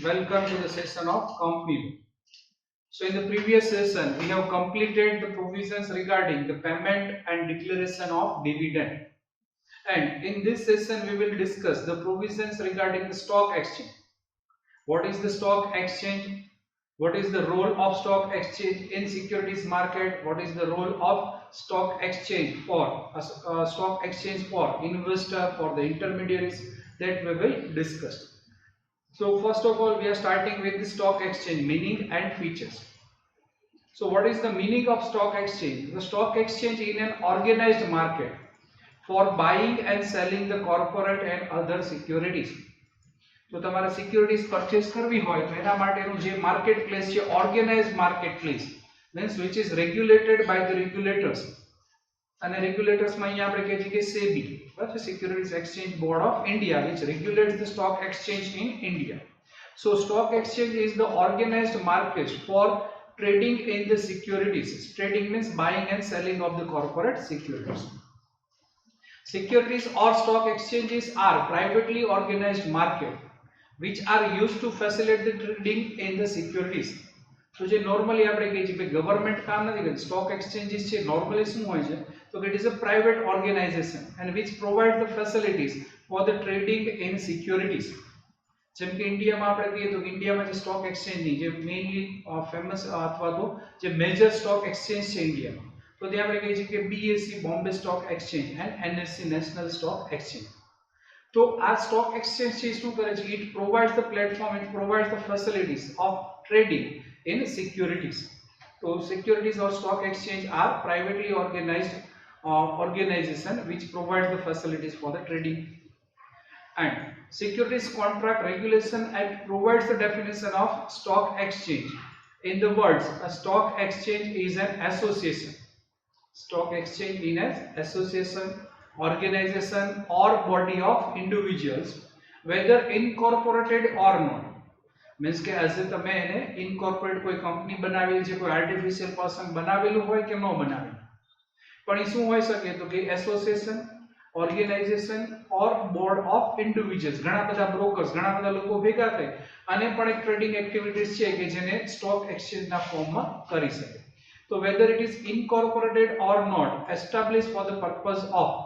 Welcome to the session of company. So in the previous session, we have completed the provisions regarding the payment and declaration of dividend. And in this session, we will discuss the provisions regarding the stock exchange. What is the stock exchange? What is the role of stock exchange in securities market? What is the role of stock exchange for stock exchange for investor, for the intermediaries, that we will discuss. So first of all, we are starting with the stock exchange meaning and features. So what is the meaning of stock exchange? The stock exchange is an organized market for buying and selling the corporate and other securities. તો તમારે securities purchase કરવી હોય તો એના માટેનું જે market place છે organised market place means which is regulated by the regulators અને રેગ્યુલેટર્સમાં અહીંયા આપણે કહીએ છીએ કે સેબી બરાબર securities exchange board of India which regulates the stock exchange in India. So stock exchange is the organized market for trading in the securities. Trading means buying and selling of the corporate securities. Securities or stock exchanges are privately organized market which are used to facilitate the trading in the securities. તો જે normally આપણે કહીએ છીએ કે government કામ નથી કરતી stock exchanges છે નોર્મલી શું હોય છે તો કે it is a private organisation and which provide the facilities for the trading in securities. જેમ કે ઇન્ડિયામાં આપણે કહીએ તો ઇન્ડિયામાં જે સ્ટોક એક્સચેન્જની જે મેઇનલી ફેમસ અથવા તો જે મેજર સ્ટોક એક્સચેન્જ છે ઇન્ડિયામાં તો ત્યાં આપણે કહીએ છીએ કે BSc Bombay stock exchange and NSC national stock exchange. તો આ સ્ટોક એક્સચેન્જ છે શું કરે છે it provides the platform it provides the facilities of trading in securities. So securities or stock exchange are privately organized organization which provides the facilities for the trading. And Securities Contract Regulation Act provides the definition of stock exchange. In the words, a stock exchange is an association. Stock exchange is an association, organization or body of individuals, whether incorporated or not. Means के as તમે એને ઇનકોર્પોરેટ કોઈ company બનાવેલી છે કોઈ artificial person બનાવેલું હોય કે ન બનાવેલું પણ એ શું હોઈ શકે તો કે association organisation or board of individuals ઘણા બધા બ્રોકર્સ ઘણા બધા લોકો ભેગા થઈ અને પણ એક ટ્રેડિંગ એક્ટિવિટીઝ છે કે જેને સ્ટોક એક્સચેન્જના ફોર્મમાં કરી શકે તો whether it is incorporated or not establish for the purpose of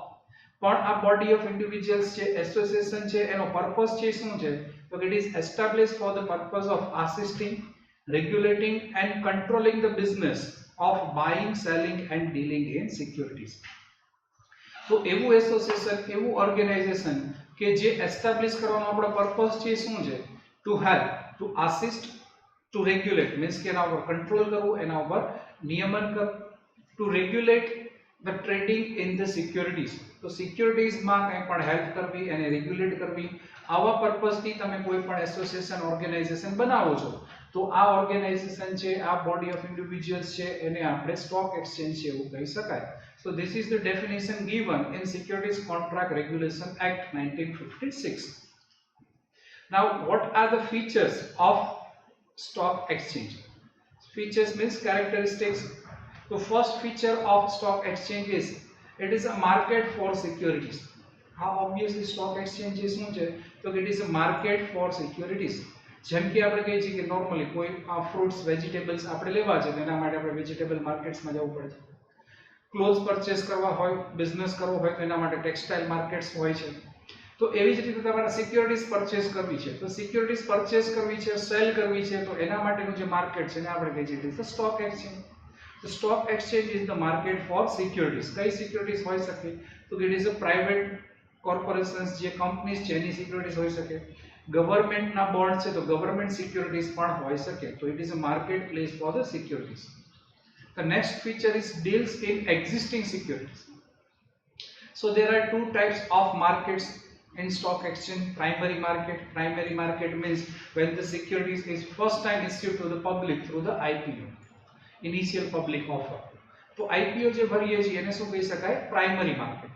પણ આ બોડી ઓફ ઇન્ડિવિડ્યુઅલ્સ છે એસોસિએશન છે એનો પર્પઝ છે શું છે So it is established for the purpose of assisting, regulating and controlling the business of buying, selling and dealing in securities. So એવું association એવું ઓર્ગેનાઇઝેશન કે જે એસ્ટાબ્લિશ કરવાનો આપણો પર્પસ છે શું છે to help to assist to regulate means કે એના ઉપર કંટ્રોલ કરવું એના ઉપર નિયમન કરવું to regulate the trading in the securities. તો સિક્યુરિટીઝ માં કંઈ પણ હેલ્પ કરવી અને રેગ્યુલેટ કરવી આવા પર્પસથી તમે કોઈ પણ એસોસિએશન ઓર્ગેનાઇઝેશન બનાવો છો તો આ ઓર્ગેનાઇઝેશન છે આ બોડી ઓફ ઇન્ડિવિડ્યુઅલ્સ છે એને આપણે સ્ટોક એક્સચેન્જ છે એવું કહી શકાય. So this is the definition given in Securities Contract Regulation Act 1956. Now what are the features of stock exchange? Features means characteristics. The first feature of stock exchange is it is a market for securities. How obviously stock exchange is શું છે તો it is a market for securities. જેમ કે આપણે કહીએ છીએ કે normally કોઈ ફ્રૂટ્સ વેજીટેબલ્સ આપણે લેવા છે તો એના માટે આપણે વેજીટેબલ માર્કેટ્સમાં જવું પડે છે ક્લોથ્સ પરચેસ કરવા હોય બિઝનેસ કરવો હોય તો એના માટે ટેક્સટાઇલ માર્કેટ્સ હોય છે તો એવી જ રીતે તમારે સિક્યુરિટીઝ પરચેસ કરવી છે તો સિક્યુરિટીઝ પરચેસ કરવી છે સેલ કરવી છે તો એના માટેનું જે માર્કેટ છે એને આપણે કહીએ છીએ stock exchange. The stock exchange is the market for securities. કઈ securities હોઈ શકે તો it is a private corporations જે companies છે એની securities હોઈ શકે ગવર્નમેન્ટ ના બોન્ડ છે તો ગવર્નમેન્ટ securities પણ હોઈ શકે તો it is a market place for the securities. The next feature is deals in existing securities. So there are two types of markets in stock exchange. Primary market means when the securities is first time issued to the public through the IPO. Initial public offer. તો IPO જે ભરીએ છીએ એને શું કહી શકાય primary market.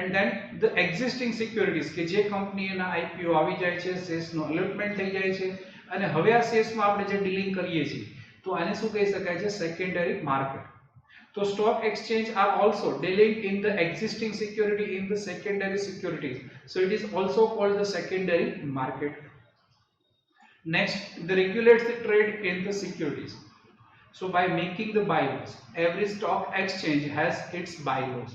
And then the existing securities કે જે કંપનીના IPO આવી જાય છે શેર્સનો અલોટમેન્ટ થઈ જાય છે અને હવે આ શેર્સમાં આપણે જે ડીલિંગ કરીએ છીએ તો આને શું કહી શકાય છે સેકન્ડરી માર્કેટ. તો stock exchange are also dealing in the existing security in the secondary securities. So it is also called the secondary market. Next, they regulate the trade in the securities. So by making the bylaws, every stock exchange has its bylaws.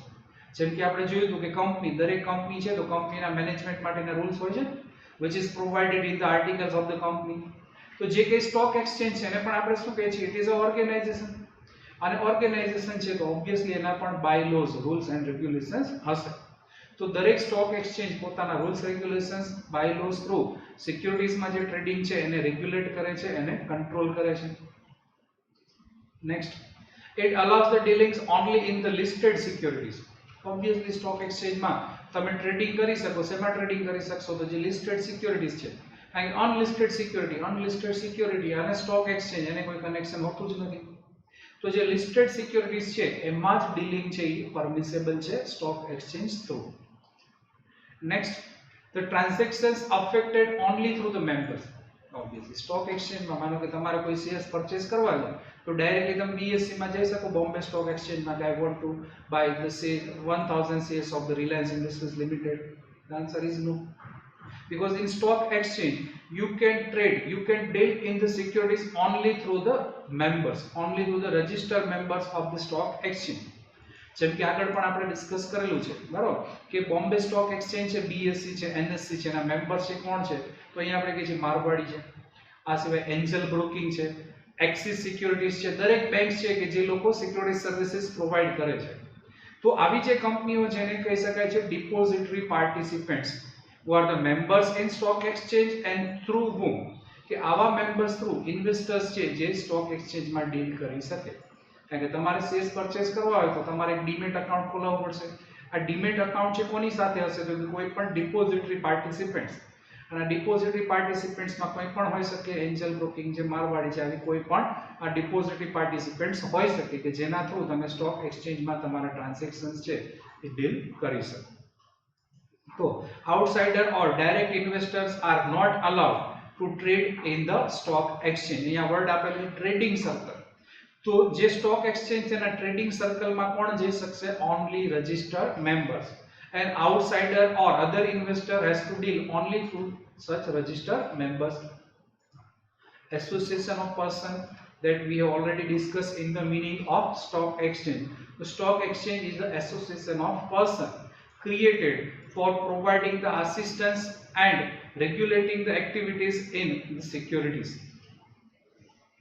જેમ કે આપણે જોયું કે company, દરેક company છે તો કંપનીના management માટેના રૂલ્સ હોય છે, which is provided in the articles of the company. તો જે કઈ સ્ટોક એક્સચેન્જ છે એને પણ આપણે શું કહીએ છીએ? It is a organisation. અને ઓર્ગેનાઇઝેશન છે તો ઓબ્વિયસલી એના પણ બાયલોઝ, રૂલ્સ એન્ડ રેગ્યુલેશન્સ હશે. તો દરેક સ્ટોક એક્સચેન્જ પોતાના રૂલ્સ રેગ્યુલેશન્સ બાયલોઝ થ્રુ સિક્યુરિટીઝમાં જે ટ્રેડિંગ છે એને રેગ્યુલેટ કરે છે, એને કંટ્રોલ કરે છે. Next, it allows the dealings only in the listed securities. Obviously stock exchange માં તમે ટ્રેડિંગ કરી શકો, શેમાં ટ્રેડિંગ કરી શકશો? તો જે લિસ્ટેડ સિક્યુરિટીઝ છે. કારણ કે અનલિસ્ટેડ સિક્યુરિટી અને સ્ટોક એક્સચેન્જ એને કોઈ કનેક્શન હોતું જ નથી. તો જે લિસ્ટેડ સિક્યુરિટીઝ છે એમાં જ ડીલિંગ છે એ પરમિસિબલ છે stock exchange through. Next, the transactions affected only through the members. Obviously stock exchange માં માનો કે તમારે કોઈ શેર્સ પરચેસ કરવા છે તો ડાયરેક્ટલી તમે બીએસસી માં જઈ શકો, બોમ્બે સ્ટોક એક્સચેન્જ માં, કે I want to buy the say 1000 shares of the Reliance Industries Limited. The answer is no, because in stock exchange you can trade, you can deal in the securities only through the members, only through the registered members of the stock exchange. જેમ કે આગળ પણ આપણે discuss કરેલું છે, બરાબર, કે Bombay stock exchange છે, બીએસસી છે, એનએસસી છે, એના મેમ્બર છે કોણ છે? તો અહીંયા આપણે કહીએ છીએ મારવાડી છે. આ સિવાય એન્જલ બ્રોકિંગ છે, એક્સિસ સિક્યુરિટીઝ છે, દરેક બેંક છે કે જે લોકો સિક્યુરિટી સર્વિસીસ પ્રોવાઈડ કરે છે. તો આવી જે કંપનીઓ છે એને કહી શકાય છે depository participants, who are the members in stock exchange and through whom, કે આવા મેમ્બર્સ થ્રુ ઇન્વેસ્ટર્સ છે જે સ્ટોક એક્સચેન્જમાં ડીલ કરી શકે. કારણ કે તમારે શેર્સ પરચેસ કરવા હોય તો તમારે એક ડીમેટ એકાઉન્ટ ખોલાવવું પડશે. આ ડીમેટ એકાઉન્ટ છે કોની સાથે હશે? તો કોઈ પણ ડિપોઝિટરી પાર્ટિસિપન્ટ્સ. અને ડિપોઝિટરી પાર્ટિસિપન્ટ્સમાં કોઈ પણ હોઈ શકે, એન્જલ બ્રોકિંગ છે, મારવાડી છે, આવી કોઈ પણ આ ડિપોઝિટરી પાર્ટિસિપન્ટ્સ હોઈ શકે કે જેના થ્રુ તમે સ્ટોક એક્સચેન્જમાં તમારા ટ્રાન્ઝેક્શન્સ છે એ ડીલ કરી શકો. તો outsider or direct investors are not allowed to trade in the stock exchange. અહીંયા વર્ડ આપેલું ટ્રેડિંગ સર્કલ. તો જે સ્ટોક એક્સચેન્જ છે એના ટ્રેડિંગ સર્કલમાં કોણ જઈ શકશે? Only registered members. An outsider or other investor has to deal only through such registered members. Association of person, that we have already discussed in the meaning of stock exchange. The stock exchange is the association of person created for providing the assistance and regulating the activities in the securities.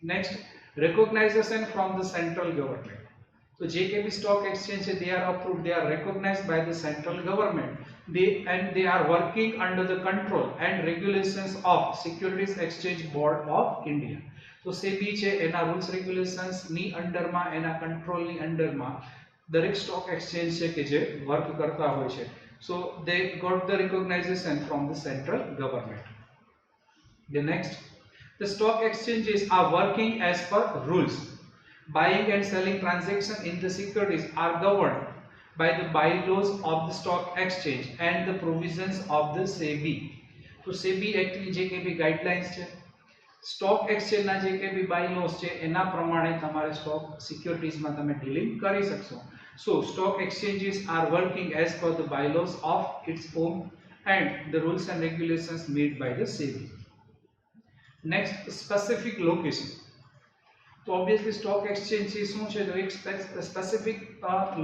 Next, recognition from the central government. So JKB stock exchange, they are approved, they are recognized by the central government. They are working under the control and regulations of Securities Exchange Board of India. So SEBI છે એના rules regulations ની અંડરમાં, એના કંટ્રોલની અંડરમાં દરેક stock exchange છે કે જે work કરતા હોય છે. So they got the recognition from the central government. The next, the stock exchanges are working as per rules. Buying and selling transactions in the securities are governed by the bylaws of the stock exchange and the provisions of the SEBI. So SEBI actually JKB guidelines છે, stock exchange ના JKB bylaws છે એના પ્રમાણે તમારે stock સિક્યુરિટીઝમાં તમે dealing કરી શકશો. So stock exchanges are working as per the bylaws of its own and the rules and regulations made by the SEBI. Next, specific location. તો ઓબ્વિયસલી સ્ટોક એક્સચેન્જ શું છે? તો એક સ્પેસિફિક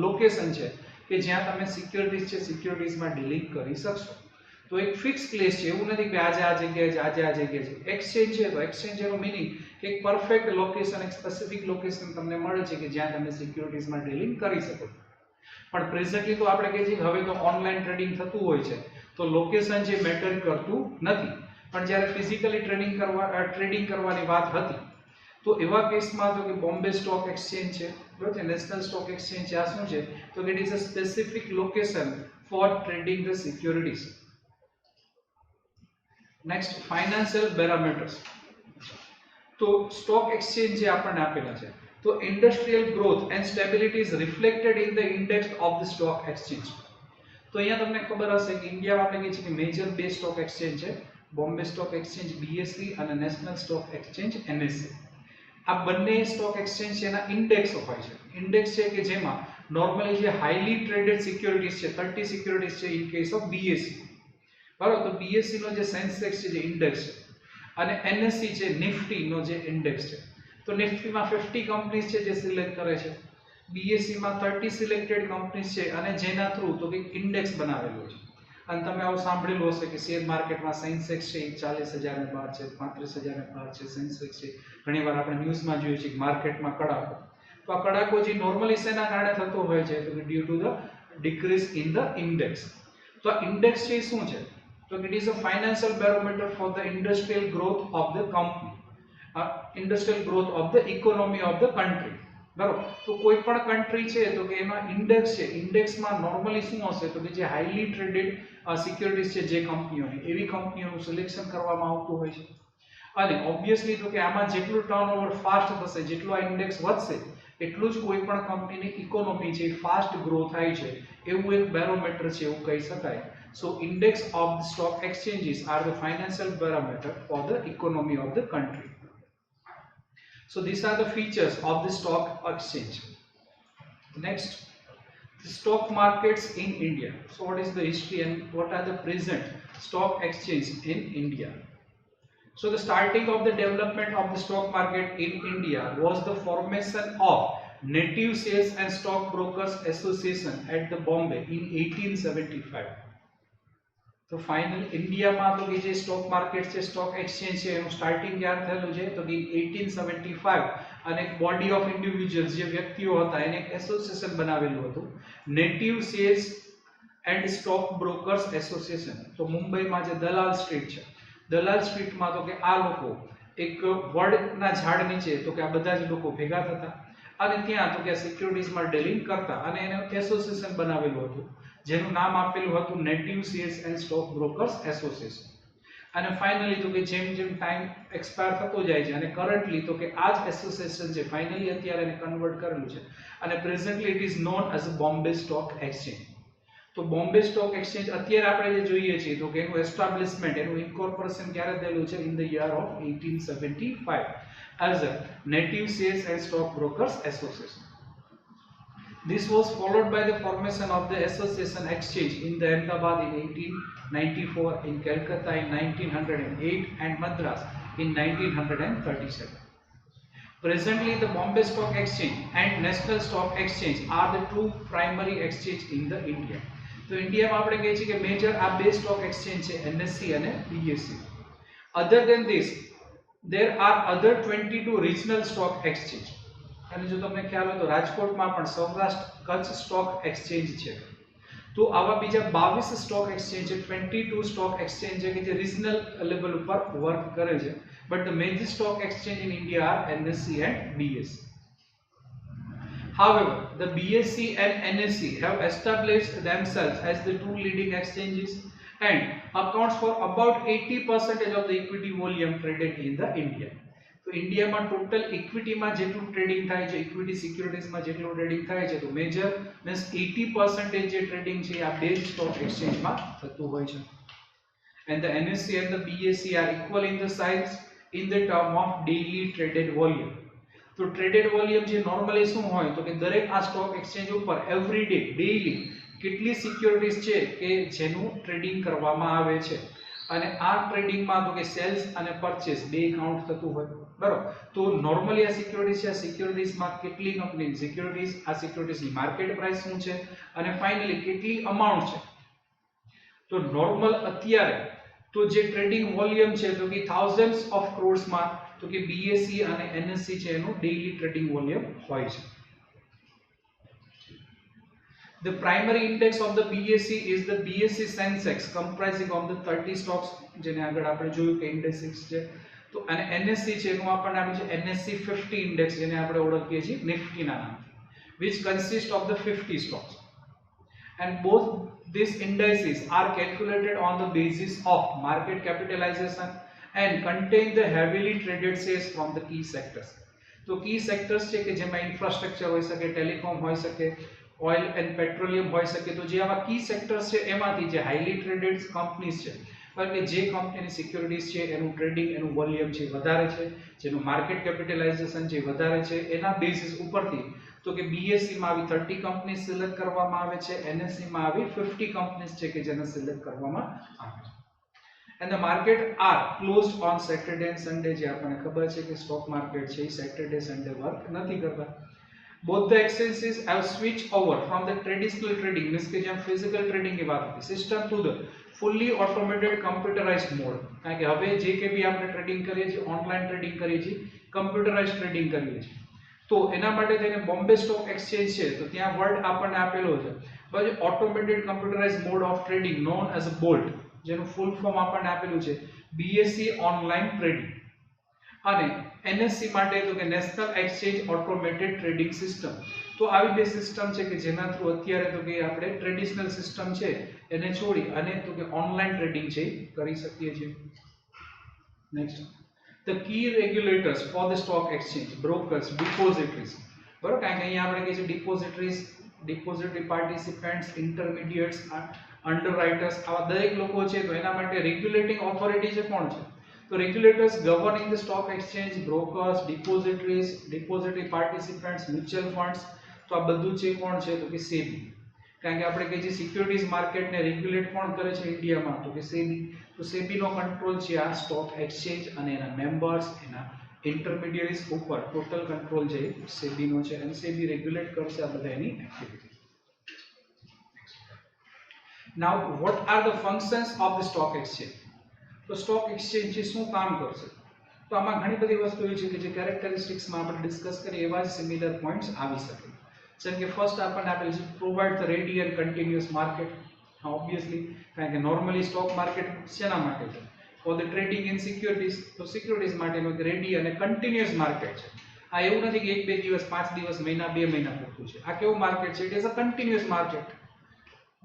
લોકેશન છે કે જ્યાં તમે સિક્યુરિટીઝ છે સિક્યુરિટીઝમાં ડીલિંગ કરી શકશો. તો એક ફિક્સ પ્લેસ છે, એવું નથી કે આજે આ જગ્યાએ છે, આજે આ જગ્યાએ છે. એક્સચેન્જ છે તો એક્સચેન્જ એનો મિનિંગ કે એક પરફેક્ટ લોકેશન, એક સ્પેસિફિક લોકેશન તમને મળે છે કે જ્યાં તમે સિક્યુરિટીઝમાં ડીલિંગ કરી શકો. પણ પ્રેઝન્ટલી તો આપણે કહીએ છીએ હવે તો ઓનલાઈન ટ્રેડિંગ થતું હોય છે તો લોકેશન જે મેટર કરતું નથી. પણ જ્યારે ફિઝિકલી ટ્રેડિંગ કરવાની વાત હતી તો એવા કેસમાં તો કે બોમ્બે સ્ટોક એક્સચેન્જ છે, બરાબર છે, નેશનલ સ્ટોક એક્સચેન્જ છે, આ શું છે? તો કે it is a specific location for trading the securities. Next, financial parameters. તો સ્ટોક એક્સચેન્જ જે આપણને આપેલા છે તો industrial growth and stability is reflected in the index of the stock exchange. તો અહીંયા તમને ખબર હશે કે ઇન્ડિયામાં આપણે કહીએ છીએ કે મેજર બે સ્ટોક એક્સચેન્જ છે, બોમ્બે સ્ટોક એક્સચેન્જ BSE અને નેશનલ સ્ટોક એક્સચેન્જ NSE. આ બંને સ્ટોક એક્સચેન્જ છે એના ઇન્ડેક્સ હોય છે. ઇન્ડેક્સ છે કે જેમાં નોર્મલી જે હાઈલી ટ્રેડેડ સિક્યુરિટીઝ છે 30 સિક્યુરિટીઝ છે ઇન કેસ ઓફ BSE, બરાબર. તો BSE નો જે સેન્સેક્સ છે જે ઇન્ડેક્સ છે અને NSE છે નિફ્ટી નો જે ઇન્ડેક્સ છે, તો નિફ્ટી માં 50 કંપનીઝ છે જે સિલેક્ટ કરે છે, BSE માં 30 સિલેક્ટેડ કંપનીઝ છે અને જેના થ્રુ તો કે ઇન્ડેક્સ બનાવેલું છે. અને તમે આવું સાંભળેલું હશે કે શેર માર્કેટમાં સેન્સેક્સ છે 40,000 ને પાર છે, 35,000 ને પાર છે સેન્સેક્સ છે. ઘણીવાર આપણે ન્યૂઝમાં જોયું છે કે માર્કેટમાં કડાકો. તો આ કડાકો જે નોર્મલી શેના કારણે થતો હોય છે તો કે due to the decrease in the index. તો આ ઇન્ડેક્સ છે શું છે? તો it is a financial barometer for the industrial growth of the company, industrial growth of the economy of the country. બરોબર. તો કોઈ પણ કન્ટ્રી છે તો કે એમાં ઇન્ડેક્સ છે, ઇન્ડેક્સમાં નોર્મલી શું હશે તો કે જે હાઈલી ટ્રેડેડ સિક્યુરિટીઝ છે જે કંપનીઓની, એવી કંપનીઓનું સિલેક્શન કરવામાં આવતું હોય છે. અને ઓબ્વિયસલી તો કે આમાં જેટલું ટર્નઓવર ફાસ્ટ થશે, જેટલું આ ઇન્ડેક્સ વધશે, એટલું જ કોઈ પણ કંપનીની ઇકોનોમી છે ફાસ્ટ ગ્રો થાય છે, એવું એક બેરોમીટર છે એવું કહી શકાય. So index of the stock exchanges are the financial barometer for the economy of the country. So these are the features of the stock exchange. Next, the stock markets in India. So what is the history and what are the present stock exchange in India? So the starting of the development of the stock market in India was the formation of Native Sales and Stock Brokers Association at the Bombay in 1875. તો final ઇન્ડિયામાં તો કે જે stock market છે, stock exchange છે, એનું starting ક્યારે થયેલું છે તો કે 1875 અને એક બોડી ઓફ ઇન્ડિવિજ્યુઅલ્સ જે વ્યક્તિઓ હતા એને એક એસોસિએશન બનાવેલું હતું, native cells and stock brokers association. તો મુંબઈમાં જે દલાલ સ્ટ્રીટ છે, દલાલ સ્ટ્રીટમાં તો કે આ લોકો એક વડના ઝાડ નીચે તો કે આ બધા જ લોકો ભેગા થતા અને ત્યાં તો કે સિક્યુરિટીઝમાં ડીલિંગ કરતા અને એને એસોસિએશન બનાવેલું હતું જેનું નામ આપેલું હતું native cells and stock brokers association. અને ફાઇનલી તો કે જેમ જેમ ટાઈમ એક્સપાયર થતો જાય છે અને કરન્ટલી તો કે આ જ એસોસિએશન છે ફાઇનલી અત્યારે એને કન્વર્ટ કરેલું છે અને presently it is known as Bombay stock exchange. તો બોમ્બે સ્ટોક એક્સચેન્જ અત્યારે આપણે જે જોઈએ છીએ તો કે એનું એસ્ટાબ્લિશમેન્ટ, એનું ઇન્કોર્પોરેશન ક્યારે થયેલું છે in the year of 1875 as a Native Sales and Stock Brokers Association. This was followed by the formation of the Association Exchange in the Ahmedabad in 1894, in Calcutta in 1908 and Madras in 1937. Presently the Bombay Stock Exchange and National Stock Exchange are the two primary exchange in the India. તો ઇન્ડિયામાં આપણે કહીએ છીએ કે major આ બે stock exchange છે NSE અને BSE. Other than this there are other 22 regional stock exchange. અને જો તમને ખ્યાલ હોય તો રાજકોટમાં પણ સૌરાષ્ટ્ર કચ્છ સ્ટોક એક્સચેન્જ છે. તો આવા બીજા 22 સ્ટોક એક્સચેન્જ છે, 22 સ્ટોક એક્સચેન્જ છે કે જે રિજનલ લેવલ ઉપર વર્ક કરે છે. But the major stock exchange in India are NSE and BSE. However, the BSE and NSE have established themselves as the two leading exchanges and accounts for about 80% of the equity volume traded in the India. તો ઇન્ડિયામાં total ઇક્વિટીમાં જેટલું trading થાય છે, equity સિક્યુરિટીઝમાં જેટલું trading થાય છે, તો major means 80% જે ટ્રેડિંગ છે આ બે સ્ટોક એક્સચેન્જમાં થતું હોય છે. And the NSE and the BSE are equal in the size in the term of daily traded volume. તો ટ્રેડેડ વોલ્યુમ જે નોર્મલી શું હોય તો કે દરેક આ સ્ટોક એક્સચેન્જ ઉપર એવરી ડે ડેઈલી કેટલી સિક્યુરિટીઝ છે કે જેનું ટ્રેડિંગ કરવામાં આવે છે અને આ ટ્રેડિંગમાં તો કે સેલ્સ અને પરચેસ બે કાઉન્ટ થતું હોય. બરોબર. તો નોર્મલી આ સિક્યુરિટીઝ છે, સિક્યુરિટીઝમાં કેટલી કંપની સિક્યુરિટીઝ, આ સિક્યુરિટીઝની માર્કેટ પ્રાઇસ શું છે અને ફાઇનલી કેટલી અમાઉન્ટ છે. તો નોર્મલ અત્યારે તો જે ટ્રેડિંગ વોલ્યુમ છે તો કે થાઉઝન્ડ્સ ઓફ ક્રોર્સમાં તો કે BSE અને NSE છે એનું ડેઈલી ટ્રેડિંગ વોલ્યુમ હોય છે. The primary index of the BSE is the BSE Sensex comprising of the 30 stocks જેને આગળ આપણે જોયું કે ઇન્ડેક્સ છે. તો અને NSE છે એનું આપણને નામ છે NSE 50 ઇન્ડેક્સ જેને આપણે ઓળખીએ છીએ નિફ્ટીના નામથી, which consists of the 50 stocks. And both these indices are calculated on the basis of market capitalization and contain the heavily traded shares from the key sectors. તો key sectors છે કે જેમાં infrastructure હોઈ શકે, ટેલિકોમ હોઈ શકે, oil and petroleum હોઈ શકે. તો જે આવા કી સેક્ટર્સ છે એમાંથી જે હાઈલી ટ્રેડેડ કંપનીઝ છે કારણ કે જે કંપનીની સિક્યુરિટીઝ છે એનું ટ્રેડિંગ, એનું વોલ્યુમ છે વધારે છે, જેનું માર્કેટ કેપિટલાઇઝેશન છે વધારે છે, એના બેસિસ ઉપરથી તો કે BSE માં આવી 30 કંપની સિલેક્ટ કરવામાં આવે છે, NSE માં આવી 50 કંપનીઝ છે કે જેને સિલેક્ટ કરવામાં આવે છે. and the market are closed on Saturday and Sunday. જે આપણને ખબર છે કે સ્ટોક માર્કેટ છે સેટરડે સન્ડે વર્ક નથી કરતા. Both the exchanges have switched over from the traditional trading, means કે જેમ physical trading ની વાત હતી, system to the fully automated computerized mode. કારણ કે હવે જે કે બી આપણે ટ્રેડિંગ કરીએ છીએ, ઓનલાઈન ટ્રેડિંગ કરીએ છીએ, કમ્પ્યુટરાઇઝ ટ્રેડિંગ કરીએ છીએ. તો એના માટે થઈને બોમ્બે સ્ટોક એક્સચેન્જ છે તો ત્યાં વર્ડ આપણને આપેલો છે. પછી automated computerise mode of trading known as a bolt, જેનું ફૂલ ફોર્મ આપણને આપેલું છે બીએસસી ઓનલાઈન ટ્રેડિંગ. અને એનએસસી માટે તો કે national exchange automated trading system. તો આવી બે સિસ્ટમ છે કે જેના થ્રુ અત્યારે તો કે આપણે ટ્રેડિશનલ સિસ્ટમ છે એને છોડી અને તો કે ઓનલાઈન ટ્રેડિંગ છે કરી શકીએ છીએ. Next, the key regulators for the stock exchange, brokers, depositories. બરોબર, કારણ કે અહીંયા આપણે કહીએ છીએ depositories, depository participants, intermediates, underwriters, આવા દરેક લોકો છે. તો એના માટે રેગ્યુલેટિંગ ઓથોરિટી છે કોણ છે? તો regulators governing the stock exchange, brokers, depositories, depository participants, mutual funds. તો આ બધું છે કોણ છે? તો કે SEBI. કારણ કે આપણે કહીએ છીએ સિક્યુરિટીઝ માર્કેટને રેગ્યુલેટ કોણ કરે છે ઇન્ડિયામાં? તો કે SEBI. તો SEBI નો કંટ્રોલ છે આ સ્ટોક એક્સચેન્જ અને એના મેમ્બર્સ, એના ઇન્ટરમીડિયરીઝ ઉપર ટોટલ કંટ્રોલ છે SEBI નો છે અને SEBI રેગ્યુલેટ કરશે આ બધા એની activity. Now what are the functions of the stock exchange? તો સ્ટોક એક્સચેન્જ છે શું કામ કરશે? તો આમાં ઘણી બધી વસ્તુઓ છે કે જે કેરેક્ટરિસ્ટિક્સમાં આપણે ડિસ્કસ કરીએ એવા જ સિમિલર પોઈન્ટ્સ આવી શકે. જેમ કે ફર્સ્ટ આપણને આપેલ છે provide the ready and continuous market. હા, ઓબ્વિયસલી, કારણ કે નોર્મલી સ્ટોક માર્કેટ શેના માટે છે? For the trading in securities. તો સિક્યુરિટીઝ માટેનો રેડી અને કન્ટિન્યુઅસ માર્કેટ છે. આ એવું નથી કે 1-2 દિવસ, 5 દિવસ, મહિના, 2 મહિના પૂરતું છે. આ કેવું માર્કેટ છે? It is a continuous market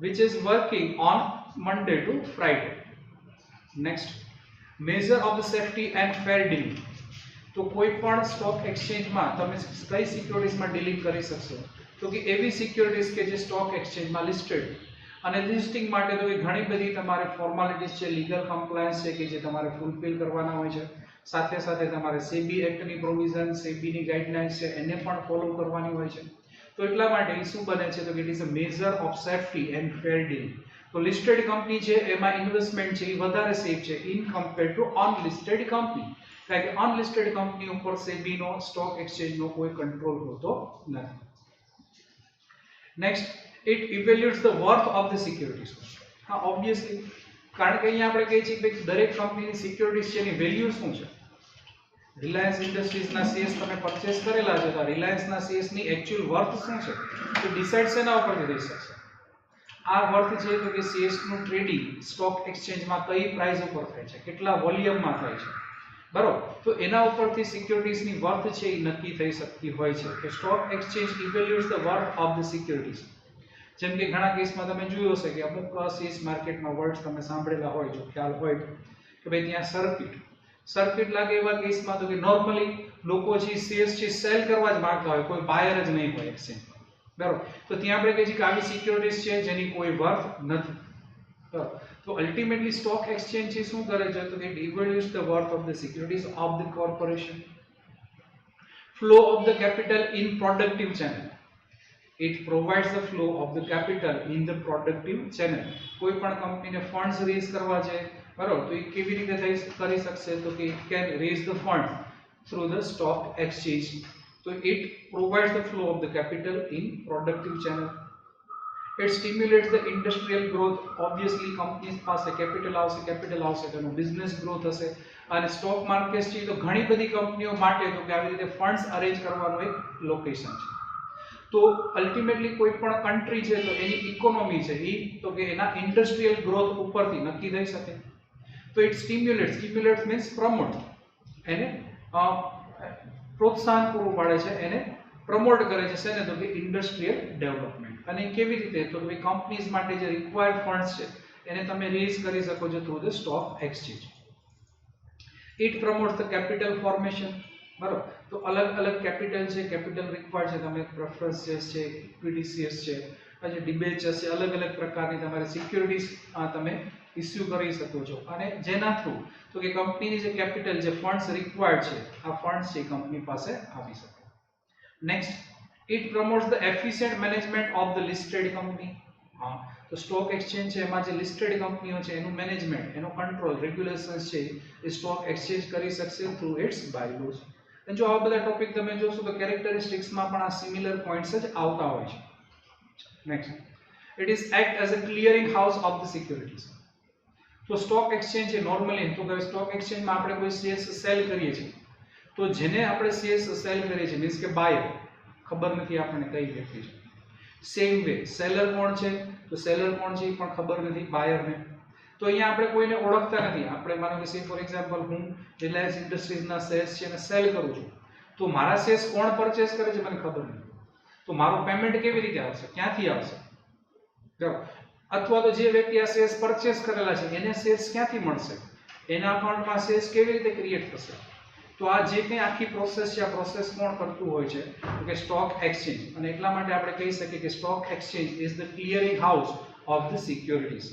which is working on Monday to Friday. Next, measure of the safety and fair dealing. તો કોઈ પણ સ્ટોક એક્સચેન્જમાં તમે કઈ સિક્યુરિટીઝમાં ડીલિંગ કરી શકશો? તો કે એવી સિક્યુરિટીઝ કે જે સ્ટોક એક્સચેન્જમાં લિસ્ટેડ. અને લિસ્ટિંગ માટે તો ઘણી બધી તમારે ફોર્માલિટીઝ છે, લીગલ કમ્પ્લાયન્સ છે કે જે તમારે ફૂલફિલ કરવાના હોય છે. સાથે સાથે તમારે સેબી એક્ટની પ્રોવિઝન, સેબીની ગાઈડલાઇન્સ છે એને પણ ફોલો કરવાની હોય છે. તો એટલા માટે એ શું બને છે? તો it is a measure of safety and fair dealing. તો લિસ્ટેડ કંપની છે એમાં ઇન્વેસ્ટમેન્ટ છે એ વધારે સેફ છે in compare to unlisted company. કારણ કે અનલિસ્ટેડ કંપની ઉપર સેબી નો, સ્ટોક એક્સચેન્જ નો કોઈ કંટ્રોલ હોતો નથી. Next, it evaluates the worth of the securities. હા, ઓબ્વિયસલી, કારણ કે અહીંયા આપણે કહીએ છીએ કે દરેક કંપનીની સિક્યુરિટીઝ છે એની વેલ્યુ શું છે? રિલાયન્સ ઇન્ડસ્ટ્રીઝના શેર્સ તમે પરચેસ કરેલા છે તો રિલાયન્સના શેર્સની એક્ચ્યુઅલ વર્થ શું છે? તો ડિસાઇડ શેના ઉપરથી થઈ શકશે? આ વર્થ છે તો કે શેર્સનું ટ્રેડિંગ સ્ટોક એક્સચેન્જમાં કઈ પ્રાઇસ ઉપર થાય છે, કેટલા વોલ્યુમમાં થાય છે, બરોબર? તો એના ઉપરથી સિક્યુરિટીઝની વર્થ છે એ નક્કી થઈ શકતી હોય છે. કે stock exchange evaluates the worth of the securities. જેમ કે ઘણા કેસમાં તમે જોયું હશે કે અમુક શેર્સ માર્કેટમાં વર્ડ્સ તમે સાંભળેલા હોય, જો ખ્યાલ હોય કે ભાઈ ત્યાં સર્કિટ લાગે એવા કેસમાં તો કે નોર્મલી લોકો જે શેર્સ છે સેલ કરવા જ માંગતા હોય, કોઈ બાયર જ નહીં હોય એક્સચેન્જમાં, બરાબર? તો ત્યાં આપણે કહીએ છીએ કે આવી સિક્યુરિટીઝ છે જેની કોઈ વર્થ નથી, બરાબર? તો અલ્ટિમેટલી સ્ટોક એક્સચેન્જ છે શું કરે છે? તો કે it evaluates the worth of the securities of the corporation. Flow of the capital in productive channel. It provides the flow of the capital in the productive channel. કોઈ પણ કંપનીને funds rays કરવા છે, બરાબર? તો એ કેવી રીતે કરી શકશે? તો કે it can raise the fund through the stock exchange. So it provides the flow of the capital in productive channel. It stimulates the industrial growth. Obviously companies પાસે કેપિટલ આવશે તો એનો બિઝનેસ ગ્રોથ હશે. અને સ્ટોક માર્કેટ છે તો ઘણી બધી કંપનીઓ માટે તો કે આવી રીતે ફંડ્સ અરેન્જ કરવાનું એક લોકેશન છે. તો અલ્ટિમેટલી કોઈ પણ કન્ટ્રી છે તો એની ઇકોનોમી છે એ તો કે એના ઇન્ડસ્ટ્રીયલ ગ્રોથ ઉપરથી નક્કી થઈ શકે. તો ઇટ સ્ટિમ્યુલેટ્સ મીન્સ પ્રમોટ, એને પ્રોત્સાહન પૂરું પાડે છે, એને પ્રમોટ કરે છે શેને? તો કે ઇન્ડસ્ટ્રીયલ ડેવલપમેન્ટ. અને કેવી રીતે? તો કે કંપનીઝ માટે જે રિક્વાયર્ડ ફંડ્સ છે એને તમે રેઝ કરી શકો છો through the stock exchange. It promotes the capital formation, બરાબર? તો અલગ અલગ કેપિટલ છે, કેપિટલ રિક્વાયર્ડ છે, તમે પ્રેફરન્સ શેર્સ છે, ઇક્વિટી શેર્સ છે, પછી ડિબેન્ચર્સ છે, અલગ અલગ પ્રકારની તમારે સિક્યુરિટીઝ તમે ઇસ્યુ કરી શકો છો. અને જેના થ્રુ તો કે કંપનીની જે કેપિટલ, જે ફંડ્સ રિક્વાયર્ડ છે, આ ફંડ્સ છે કંપની પાસે આવી શકે. Next, it promotes the efficient management of the listed company. હા, તો સ્ટોક એક્સચેન્જ છે એમાં જે લિસ્ટેડ કંપનીઓ છે એનું મેનેજમેન્ટ, એનો કંટ્રોલ, રેગ્યુલેશન્સ છે એ સ્ટોક એક્સચેન્જ કરી શકશે થ્રુ ઇટ્સ બાયલોઝ. અને જો આવા બધા ટોપિક તમે જોશો તો કેરેક્ટરિસ્ટિક્સમાં પણ આ સિમિલર પોઈન્ટ્સ જ આવતા હોય છે. Next, it is act as a clearing house of the securities. તો સ્ટોક એક્સચેન્જ છે નોર્મલી તો કે સ્ટોક એક્સચેન્જમાં આપણે કોઈ શેર્સ સેલ કરીએ છીએ તો જેને આપણે શેર્સ સેલ કરીએ છીએ મીન્સ કે બાયર, ખબર નથી આપણને કઈ વ્યક્તિ છે. સેમ વે સેલર કોણ છે તો સેલર કોણ છે એ પણ ખબર નથી બાયરને. તો અહીંયા આપણે કોઈને ઓળખતા નથી. આપણે માનો કે સે ફોર એક્ઝામ્પલ હું રિલાયન્સ ઇન્ડસ્ટ્રીઝના શેર્સ છે એને સેલ કરું છું તો મારા શેર્સ કોણ પરચેસ કરે છે મને ખબર નથી. તો મારું પેમેન્ટ કેવી રીતે આવશે, ક્યાંથી આવશે? અથવા તો જે વ્યક્તિ આ શેર્સ પરચેસ કરેલા છે એને શેર્સ ક્યાંથી મળશે, એના અકાઉન્ટમાં શેર્સ કેવી રીતે ક્રિએટ થશે? તો આ જે કંઈ આખી પ્રોસેસ છે આ પ્રોસેસ કોણ કરતું હોય છે તો કે સ્ટોક એક્સચેન્જ. અને એટલા માટે આપણે કહી શકીએ કે stock exchange is the clearing house of the securities.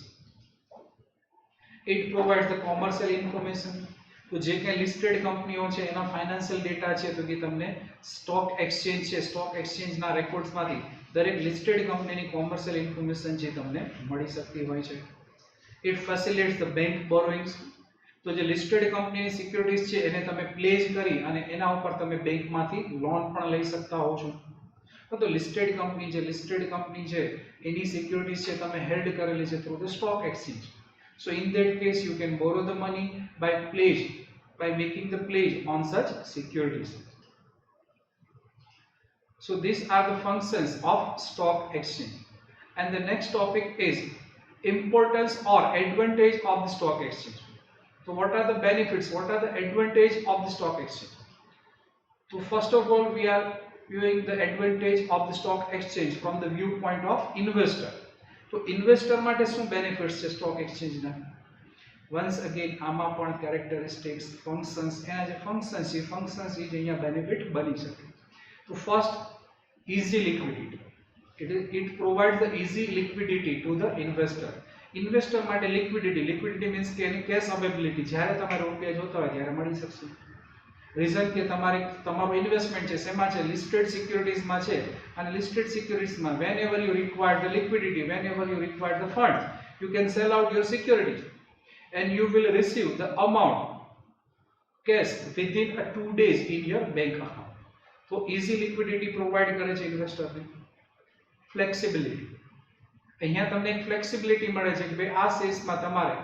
It provides the commercial information. તો જે કંઈ લિસ્ટેડ કંપનીઓ છે એના ફાઇનાન્શિયલ ડેટા છે તો કે તમને સ્ટોક એક્સચેન્જ છે સ્ટોક એક્સચેન્જના રેકોર્ડ્સમાંથી દરેક લિસ્ટેડ કંપનીની કોમર્શિયલ ઇન્ફોર્મેશન જે તમને મળી શકતી હોય છે. It facilitates the bank borrowings. તો જે લિસ્ટેડ કંપનીની સિક્યુરિટીઝ છે એને તમે પ્લેજ કરી અને એના ઉપર તમે બેંકમાંથી લોન પણ લઈ શકતા હો છો. તો લિસ્ટેડ કંપની છે એની સિક્યુરિટીઝ છે તમે હેલ્ડ કરેલી છે through the stock exchange. So in that case you can borrow the money by making the pledge on such securities. So these are the functions of stock exchange. And the next topic is importance or advantage of the stock exchange. So what are the benefits, what are the advantage of the stock exchange? So first of all we are viewing the advantage of the stock exchange from the viewpoint of investor. તો investor માટે શું benefits છે stock એક્સચેન્જના? Once again આમાં પણ characteristics, functions, એના જે functions છે functions એ જ અહીંયા બેનિફિટ બની શકે. તો first, easy liquidity. It provides the easy liquidity two the investor. Investor માટે લિક્વિડિટી મીન્સ કે એની કેશ અવેલેબિલિટી જ્યારે તમારે રૂપિયા જોતા હોય ત્યારે મળી શકશે. રીઝન કે તમારું ઇન્વેસ્ટમેન્ટ છે શેમાં છે, લિસ્ટેડ સિક્યુરિટીઝમાં છે. અને listed સિક્યુરિટીઝમાં whenever you require the liquidity, whenever you require the funds, you can sell out your securities and you will receive the amount cash within 2 days in your bank account. તો easy liquidity provide કરે છે ઇન્વેસ્ટરને. Flexibility, અહીંયા તમને એક flexibility મળે છે કે ભાઈ આ શેર્સમાં તમારે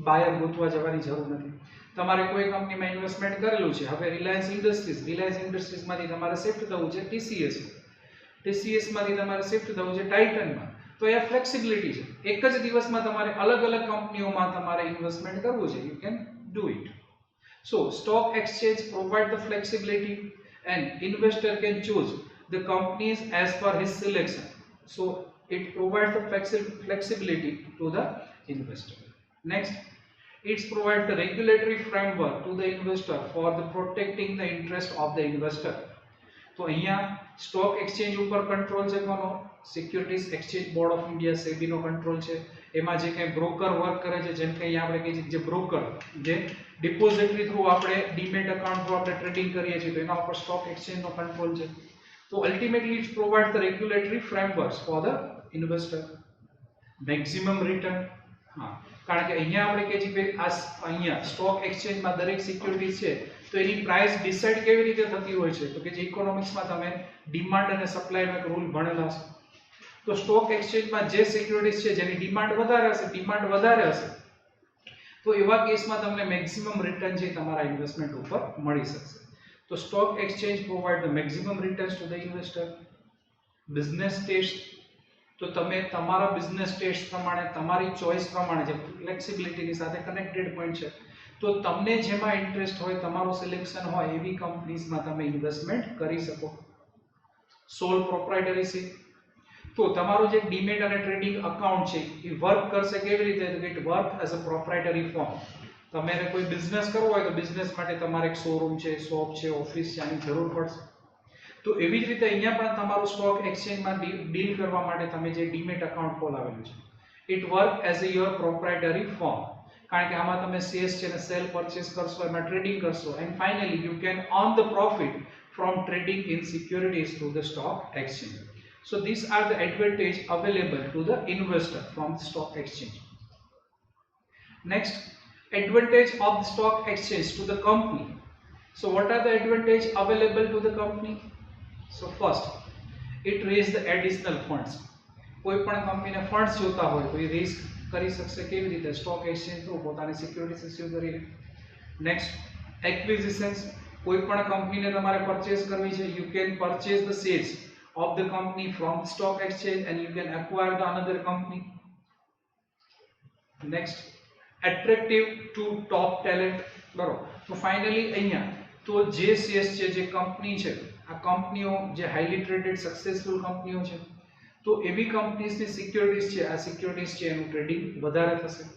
બાયર ગોતવા જવાની જરૂર નથી. તમારે કોઈ કંપનીમાં ઇન્વેસ્ટમેન્ટ કરેલું છે, હવે રિલાયન્સ ઇન્ડસ્ટ્રીઝમાંથી તમારે શિફ્ટ થવું છે ટીસીએસ માંથી તમારે શિફ્ટ થવું છે ટાઇટનમાં. તો એ ફ્લેક્સિબિલિટી છે. એક જ દિવસમાં તમારે અલગ અલગ કંપનીઓમાં તમારે ઇન્વેસ્ટમેન્ટ કરવું છે, you can do it. So stock exchange provide the flexibility and investor can choose the companies as per his selection. So it provides the flexibility to the investor. Next, it provides the regulatory framework to the investor for the protecting the interest of the investor. તો અહીંયા stock exchange ઉપર control છે કોનો? Securities exchange board of India SEBI નો control છે. એમાં જે કંઈ બ્રોકર વર્ક કરે છે, જેમ કે અહીંયા આપણે કહીએ છીએ જે બ્રોકર જે ડિપોઝિટરી થ્રુ આપણે ડીમેટ અકાઉન્ટ થ્રુ આપણે ટ્રેડિંગ કરીએ છીએ તો એના ઉપર સ્ટોક એક્સચેન્જ નો કંટ્રોલ છે. તો ultimately it provide the regulatory frameworks for the investor. Maximum return, હા, કારણ કે અહીંયા આપણે કહીએ છીએ કે આ અહીંયા સ્ટોક એક્સચેન્જમાં દરેક સિક્યુરિટીઝ છે તો એની પ્રાઇસ ડિસાઇડ કેવી રીતે થતી હોય છે તો કે જે ઇકોનોમિક્સમાં તમે ડિમાન્ડ અને સપ્લાયનો એક રૂલ ભણેલા છે. તો સ્ટોક એક્સચેન્જમાં જે સિક્યુરિટીઝ છે જેની ડિમાન્ડ વધારે હશે તો એવા કેસમાં તમને મેક્સિમમ રિટર્ન છે તમારા ઇન્વેસ્ટમેન્ટ ઉપર મળી શકશે. તો stock exchange provide the maximum returns to the investor. Business test, તો તમે તમારા બિઝનેસ ટેસ્ટ પ્રમાણે તમારી ચોઇસ પ્રમાણે જે ફ્લેક્સિબિલિટીની સાથે કનેક્ટેડ પોઈન્ટ છે તો તમને જેમાં ઇન્ટરેસ્ટ હોય તમારું સિલેક્શન હોય એવી કંપનીઝમાં તમે ઇન્વેસ્ટમેન્ટ કરી શકો. સોલ પ્રોપ્રાઇટરીશિપ, તો તમારું જે ડીમેટ અને ટ્રેડિંગ અકાઉન્ટ છે એ વર્ક કરશે કેવી રીતે? It work as a proprietary form. તમારે કોઈ બિઝનેસ કરવો હોય તો બિઝનેસ માટે તમારે એક શોરૂમ છે, શોપ છે, ઓફિસ છે, આની જરૂર પડશે. તો એવી જ રીતે અહીંયા પણ તમારું સ્ટોક એક્સચેન્જમાં ડીલ કરવા માટે તમે જે ડીમેટ અકાઉન્ટ ખોલાવેલું છે it work as a your proprietary form. કારણ કે આમાં તમે શેર્સ છે ને સેલ પરચેસ કરશો, એમાં ટ્રેડિંગ કરશો and finally you can earn the profit from trading in securities through the stock exchange. So these are the advantage available to the investor from the stock exchange. Next, advantage of the stock exchange to the company. So what are the advantage available to the company? So first, it raise the additional funds. કોઈ પણ કંપનીને funds જોતા હોય તો એ rays કરી શકશે કેવી રીતે? સ્ટોક એક્સચેન્જ થ્રુ પોતાની સિક્યુરિટીઝ ઇશ્યુ કરીને. નેક્સ્ટ, એક્વિઝિશન્સ. કોઈ પણ કંપનીને તમારે પરચેસ કરવી છે, you can purchase the shares of the company from the stock exchange and you can acquire the another company. Next, attractive to top talent. બરોબર. તો ફાઇનલી અહીંયા તો જે શેર્સ છે, જે કંપની છે, આ કંપનીઓ જે હાઈલી ટ્રેડેડ સક્સેસફુલ કંપનીઓ છે, તો એવી કંપનીઝની સિક્યુરિટીઝ છે, આ સિક્યુરિટીઝ છે એનું ટ્રેડિંગ વધારે થશે.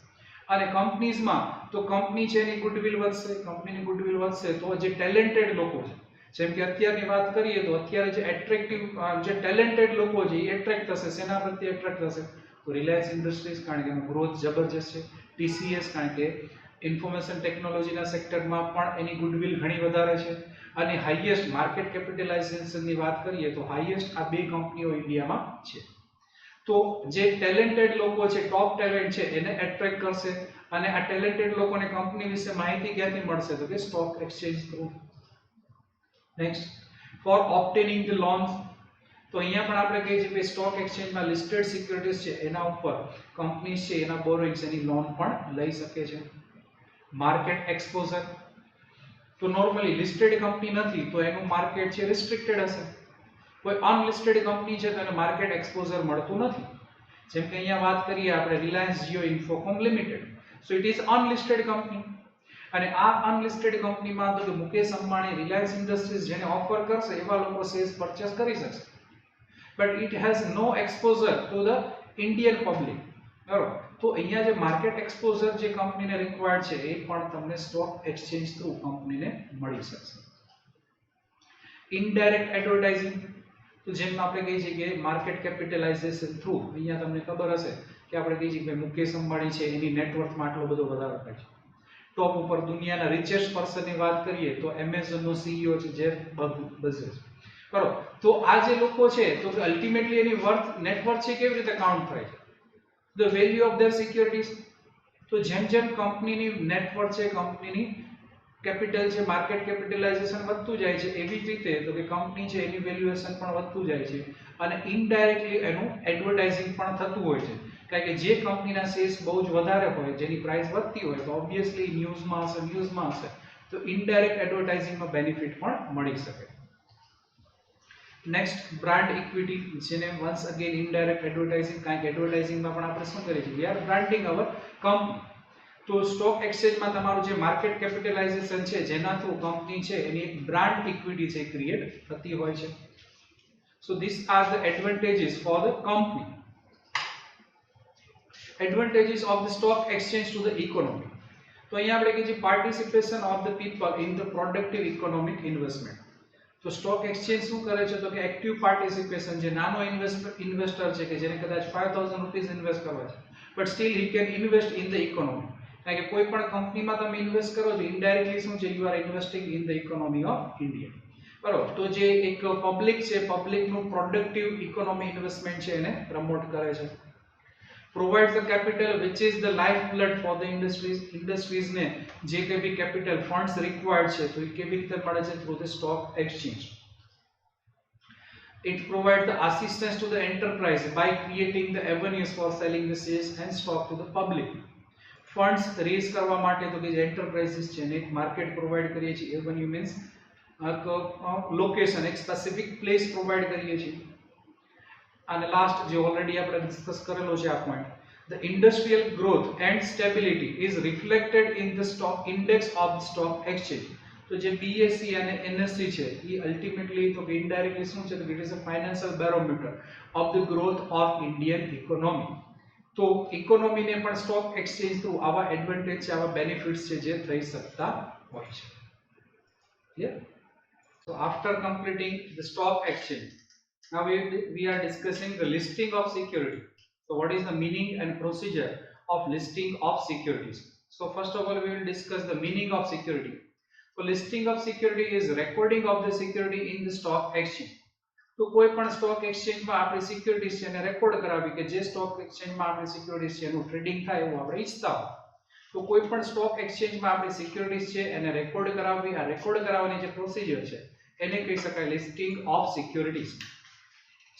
અને કંપનીઝમાં તો કંપની છે એની ગુડવિલ વધશે. કંપનીની ગુડવિલ વધશે તો જે ટેલેન્ટેડ લોકો છે, જેમ કે અત્યારની વાત કરીએ તો અત્યારે જે એટ્રેક્ટિવ જે ટેલેન્ટેડ લોકો છે એ એટ્રેક્ટ થશે. શેના પ્રત્યે એટ્રેક્ટ થશે? તો રિલાયન્સ ઇન્ડસ્ટ્રીઝ, કારણ કે એનો ગ્રોથ જબરજસ્ત છે. ટીસીએસ, કારણ કે ઇન્ફોર્મેશન ટેકનોલોજીના સેક્ટરમાં પણ એની ગુડવિલ ઘણી વધારે છે. અને હાઈએસ્ટ માર્કેટ કેપિટલાઇઝેશનની વાત કરીએ તો હાઈએસ્ટ આ બે કંપનીઓ ઇન્ડિયામાં છે. તો જે ટેલેન્ટેડ લોકો છે, ટોપ ટેલેન્ટ છે, એને એટ્રેક્ટ કરશે. અને આ ટેલેન્ટેડ લોકોને કંપની વિશે માહિતી ક્યાંથી મળશે? તો કે stock exchange through. Next, for obtaining the loans. તો અહીંયા પણ આપણે કહીએ છીએ કે સ્ટોક એક્સચેન્જમાં લિસ્ટેડ સિક્યુરિટીઝ છે એના ઉપર કંપનીઝ છે એના બોરોઇંગ્સ એની લોન પણ લઈ શકે છે. Market exposure. તો નોર્મલી લિસ્ટેડ કંપની નથી તો એનું માર્કેટ છે રિસ્ટ્રિક્ટેડ હશે. કોઈ અનલિસ્ટેડ કંપની છે તો એને માર્કેટ એક્સપોઝર મળતું નથી. જેમ કે અહીંયા વાત કરીએ આપણે Reliance Jio Infocomm Limited, so it is unlisted company. અને આ અનલિસ્ટેડ કંપનીમાં તો મુકેશ અંબાણી, રિલાયન્સ ઇન્ડસ્ટ્રીઝ જેને ઓફર કરશે એવા લોકો શેર્સ પરચેસ કરી શકશે. But it has no exposure to the Indian public. બરાબર. તો અહીંયા જે માર્કેટ એક્સપોઝર જે કંપનીને રિક્વાયર્ડ છે એ પણ તમને સ્ટોક એક્સચેન્જ થ્રુ કંપનીને મળી શકશે. Indirect advertising. તો જેમ આપણે કહીએ છીએ કે માર્કેટ કેપિટલાઇઝેશન થ્રુ, અહીંયા તમને ખબર હશે કે આપણે કહીએ છીએ કે મુકેશ અંબાણી છે એની નેટવર્થમાં આટલો બધો વધારો થાય છે. ટોપ ઉપર દુનિયાના રિચેસ્ટ પર્સનની વાત કરીએ તો એમેઝોન નો સીઈઓ છે જેફ બેઝોસ. બરોબર. તો આ જે લોકો છે તો અલ્ટિમેટલી એની વર્થ નેટવર્થ છે કેવી રીતે કાઉન્ટ થાય છે? The value of their securities. તો જેમ જેમ કંપનીની નેટવર્થ છે, કંપનીની કેપિટલ છે, માર્કેટ કેપિટલાઇઝેશન વધતું જાય છે, એવી જ રીતે તો કે કંપની છે એની વેલ્યુએશન પણ વધતું જાય છે. અને ઇનડાયરેક્ટલી એનું એડવર્ટાઇઝિંગ પણ થતું હોય છે. કારણ કે જે કંપનીના શેર્સ બહુ જ વધારે હોય, જેની પ્રાઇસ વધતી હોય તો ઓબ્વિયસલી ન્યૂઝમાં હશે તો ઇનડાયરેક્ટ એડવર્ટાઇઝિંગમાં બેનિફિટ પણ મળી શકે. નેક્સ્ટ, બ્રાન્ડ ઇક્વિટી, જેને વન્સ અગેન ઇનડાયરેક્ટ એડવર્ટાઇઝિંગ, કારણ કે એડવર્ટાઇઝિંગમાં પણ આપણે શું કરીએ છીએ? We are branding hour company. તો સ્ટોક એક્સચેન્જમાં તમારું જે માર્કેટ કેપિટલાઇઝેશન છે જેના થ્રુ કંપની છે એની એક બ્રાન્ડ ઇક્વિટી છે ક્રિએટ થતી હોય છે. So this are the advantages for the company. Advantages of the stock exchange to the economy. તો અહીંયા આપણે કહીએ છીએ participation of the people in the productive economic investment. તો સ્ટોક એક્સચેન્જ શું કરે છે? તો કે એક્ટિવ પાર્ટિસિપેશન, જે નાનો ઇન્વેસ્ટર છે કે જેને કદાચ 5000 રૂપીસ ઇન્વેસ્ટ કરવા છે but still he can invest in the economy. કારણ કે કોઈ પણ કંપનીમાં તમે ઇન્વેસ્ટ કરો છો ઇનડાયરેક્ટલી શું છે? You are investing in the economy of India. બરોબર. તો જે એક પબ્લિક છે, પબ્લિકનું પ્રોડક્ટિવ ઇકોનોમી ઇન્વેસ્ટમેન્ટ છે એને પ્રમોટ કરે છે. Provides the capital which is the lifeblood for the industries ને જે કે ભી capital funds required છે તો એ કેવી રીતે મળે છે? through the stock exchange. It provides the assistance to the enterprise by creating the avenues for selling the shares and stock to the public. Funds raise કરવા માટે તો કે જે enterprises છે ને એક માર્કેટ પ્રોવાઈડ કરીએ છીએ. avenue means લોકેશન, એક સ્પેસિફિક પ્લેસ પ્રોવાઈડ કરીએ છીએ. અને લાસ્ટ જે ઓલરેડી આપણે ડિસ્કસ કરેલો છે આ point, the industrial growth and stability is reflected in the stock index of the stock exchange. તો જે BSE અને NSE છે એ અલ્ટિમેટલી તો કે ઇનડાયરેક્ટલી શું છે? તો it is a financial barometer of the growth of Indian economy. તો ઇકોનોમીને પણ સ્ટોક એક્સચેન્જ થ્રુ આવા એડવાન્ટેજ છે, આવા બેનિફિટ્સ છે જે થઈ શકતા હોય છે. Clear? So after completing the stock exchange, now we are discussing the listing of security. So what is the meaning and procedure of listing of securities? So first of all we will discuss the meaning of security. So listing of security is recording of the security in the stock exchange. તો કોઈ પણ stock exchange માં આપણે securities છે એને record કરાવી કે જે સ્ટોક એક્સચેન્જ માં આપણે સિક્યુરિટીઝ છે એનું ટ્રેડિંગ થાય એવું આપણે ઈચ્છતા હોય તો કોઈ પણ સ્ટોક એક્સચેન્જ માં આપણે સિક્યુરિટીઝ છે એને રેકોર્ડ કરાવવી આ રેકોર્ડ કરાવવાની જે પ્રોસિજર છે એને કહી શકાય listing of securities.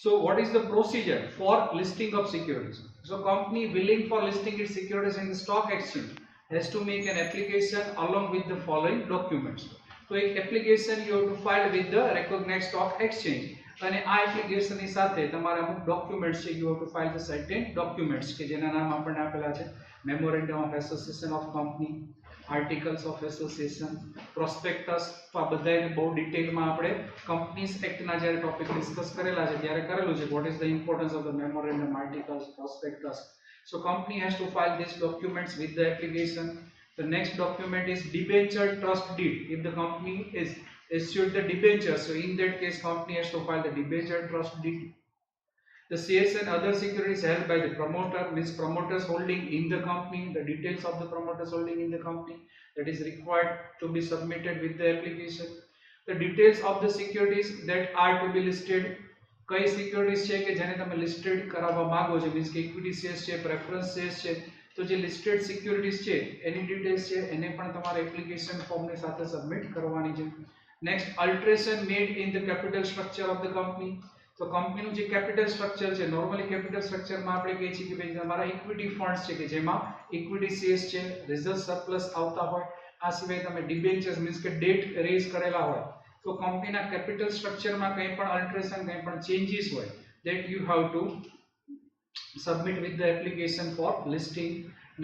So what is the procedure for listing of securities? So company willing for listing its securities in the stock exchange has to make an application along with the following documents. So એક application you have to file with the recognized stock exchange અને આ application ની સાથે તમારા અમુક documents છે you have to file the certain documents કે જેના નામ આપણને આપેલા છે memorandum of association of company articles of association prospectus તો આ બધાને બહુ ડિટેલમાં આપણે કંપનીઝ એક્ટના જ્યારે ટોપિક ડિસ્કસ કરેલા છે ત્યારે કરેલું છે what is the importance of the memorandum articles prospectus. So company has to file these documents with the application. The next document is debenture trust deed. If the company is issued the debenture, so in that case company has to file the debenture trust deed. The shares and other securities held by the promoter means promoters holding in the company, the details of the promoters holding in the company that is required to be submitted with the application. The details of the securities that are to be listed. કઈ securities છે કે જેને તમે listed કરાવવા માંગો છો means કે equity shares છે પ્રેફરન્સ શેર્સ છે તો જે લિસ્ટેડ સિક્યુરિટીઝ છે એની ડિટેલ્સ છે એને પણ તમારે એપ્લિકેશન ફોર્મની સાથે સબમિટ કરવાની છે. Next alteration made in the capital structure of the company. તો કંપનીનું જે કેપિટલ સ્ટ્રક્ચર છે નોર્મલી કેપિટલ સ્ટ્રક્ચરમાં આપણે કહીએ છીએ કે ભાઈ તમારા ઇક્વિટી ફંડ્સ છે કે જેમાં ઇક્વિટી શેર્સ છે રિઝર્વ સરપ્લસ આવતા હોય આ સિવાય તમે ડિબેન્ચર્સ મીન્સ કે ડેટ રેઝ કરેલા હોય તો કંપનીના કેપિટલ સ્ટ્રક્ચરમાં કંઈ પણ અલ્ટરેશન કંઈ પણ ચેન્જીસ હોય that you have to submit with the application for listing.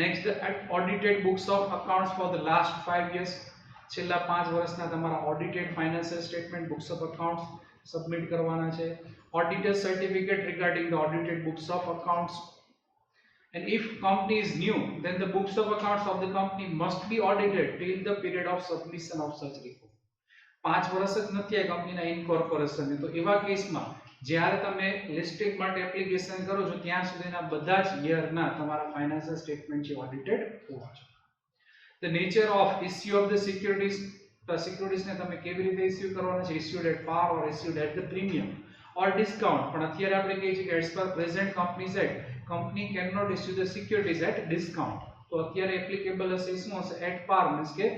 Next the audited books of accounts for the last 5 years. છેલ્લા 5 વર્ષના તમારા audited financial statement books of accounts submit કરવાના છે. Auditor certificate regarding the audited books of accounts. And if company is new, then the books of accounts of the company must be audited till the period of submission of such report. 5 વર્ષ જ નથી આ કંપનીના incorporation તો એવા કેસમાં જ્યારે તમે લિસ્ટિંગ માટે એપ્લિકેશન કરો છો ત્યાં સુધીના બધા જ યરના તમારા ફાઇનાન્શિયલ સ્ટેટમેન્ટ છે ઓડિટેડ હોવા જોઈએ. The nature of issue of the securities, the securities ને તમે કેવી રીતે ઇશ્યુ કરવાના છે issued at par or issued at the premium or discount. પણ અત્યારે આપણે કહીએ છીએ કે as per present companies act company cannot issue the securities at discount. તો અત્યારે એપ્લિકેબલ હશે શું હશે at par means કે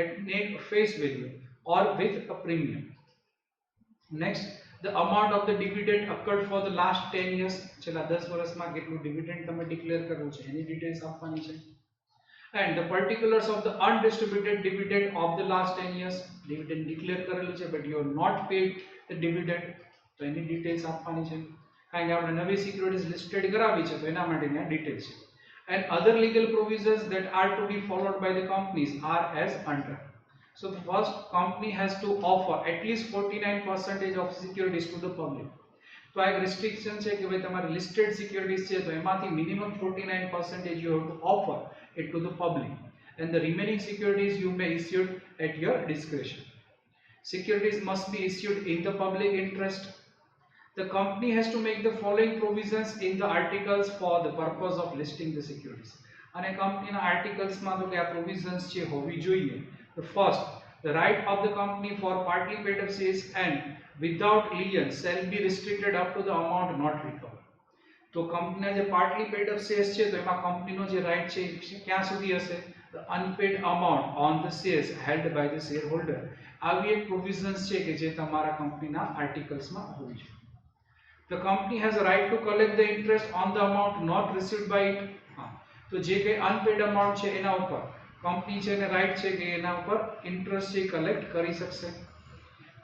at net face value or with a premium. Next the amount of the dividend occurred for the last 10 years. છેલ્લા 10 વર્ષમાં કેટલું dividend તમે ડિક્લેર કર્યું છે એની ડિટેલ્સ આપવાની છે. And the particulars of the undistributed dividend of the last 10 years. Dividend declare કરેલું છે but you have not paid the dividend તો એની ડિટેલ્સ આપવાની છે કારણ કે આપણે નવી સિક્યુરિટીઝ લિસ્ટેડ કરાવી છે તો એના માટેની આ ડિટેલ્સ છે. And other legal provisions that are to be followed by the companies are as under. So the first company has to offer at least 49% of securities to the public. તો આ એક રિસ્ટ્રિક્શન છે કે ભાઈ તમારી listed securities છે તો એમાંથી minimum 49% you have to offer it to the public and the remaining securities you may issue at your discretion. Securities must be issued in the public interest. The company has to make the following provisions in the articles for the purpose of listing the securities. અને કંપનીના આર્ટિકલ્સમાં તો કે આ provisions છે હોવી જોઈએ. The first, the right of the company for partly paid up shares and without lien shall be restricted up to the amount not recovered. તો કંપનીના જે પાર્ટલી પેડ અપ શેર્સ છે તો એમાં કંપનીનો જે રાઈટ છે ક્યાં સુધી હશે the unpaid amount on the shares held by the shareholder. આવી એક પ્રોવિઝન્સ છે કે જે તમારા કંપનીના આર્ટિકલ્સમાં હોવી જોઈએ. The company has a right to collect the interest on the amount not received by it. તો જે કે અનપેડ અમાઉન્ટ છે એના ઉપર કંપની છે એને રાઈટ છે કે એના ઉપર ઇન્ટરેસ્ટ છે કલેક્ટ કરી શકશે.